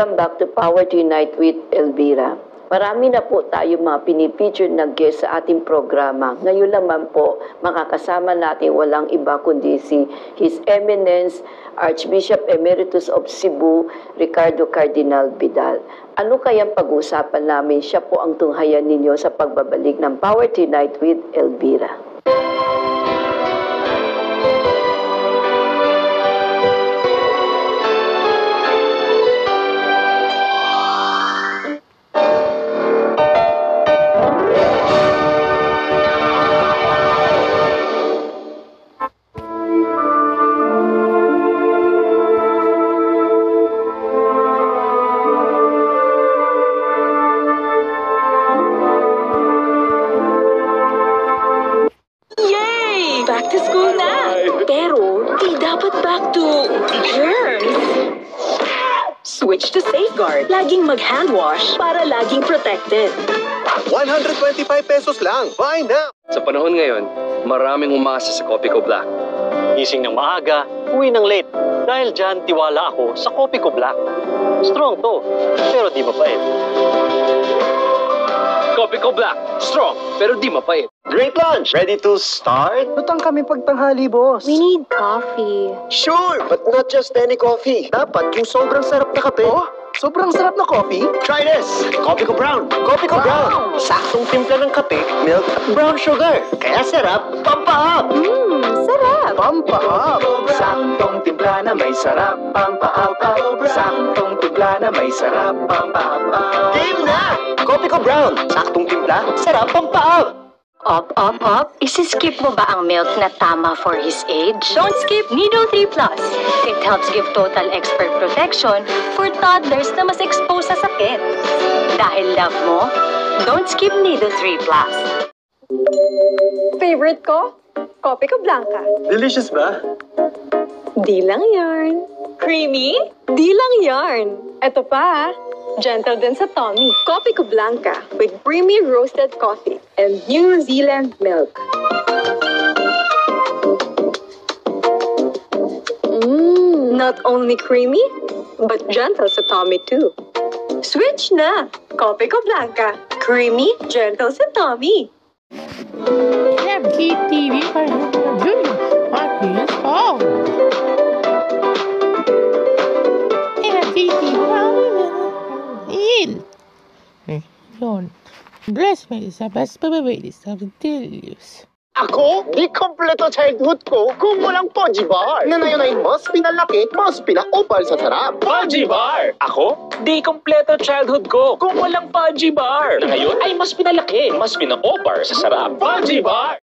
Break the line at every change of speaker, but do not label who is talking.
Welcome back to Power to Unite with Elvira. Marami na po tayo mga pinipicture na guest sa ating programa. Ngayon naman po, makakasama natin walang iba kundi si His Eminence, Archbishop Emeritus of Cebu, Ricardo Cardinal Vidal. Ano kayang pag-uusapan namin? Siya po ang tunghayan ninyo sa pagbabalik ng Power to Unite with Elvira.
Back to school na! Pero, di dapat back to germs. Switch to Safeguard. Laging mag-hand wash para laging protected.
125 pesos lang. Buy now!
Sa panahon ngayon, maraming umasa sa Copico Black.
Gising ng maaga, uwi ng late. Dahil dyan, tiwala ako sa Copico Black. Strong to, pero di mapait.
Copico Black, strong pero di mapait.
Great lunch! Ready to start?
Lutang kami pagtanghali, boss.
We need coffee.
Sure, but not just any coffee. Dapat yung sobrang sarap na kape.
Oh, sobrang sarap na coffee.
Try this! Copico Brown! Copico Brown! Saktong timpla ng kape, milk at brown sugar. Kaya sarap, pampahap!
Sarap!
Pampahap.
Saktong timpla na may sarap, pampahap. Saktong timpla na may sarap, pampahap.
Game na! Copico Brown! Saktong timpla, sarap, pampahap!
Up. Isiskip mo ba ang milk na tama for his age? Don't skip Nido 3 Plus. It helps give total expert protection for toddlers na mas exposed sa sakit. Dahil love mo, don't skip Nido 3 Plus.
Favorite ko? Copico Blanca.
Delicious ba?
Di lang yarn. Creamy? Di lang yarn. Ito pa, gentle din sa tummy. Copico Blanca with creamy roasted coffee and New Zealand milk. Not only creamy, but gentle sa tummy too. Switch na! Copico Blanca. Creamy, gentle sa tummy.
MTV Junior Marquez Hall. MTV Yun. Bless me is the best babies of Delius.
Ako, di kompleto childhood ko kung walang Poji Bar. Na ngayon ay mas pinalaki, mas pinaupal sa sarap.
Poji Bar! Ako, di kompleto childhood ko kung walang Poji Bar. Na ngayon ay mas pinalaki, mas pina-offer sa sarap. Poji Bar!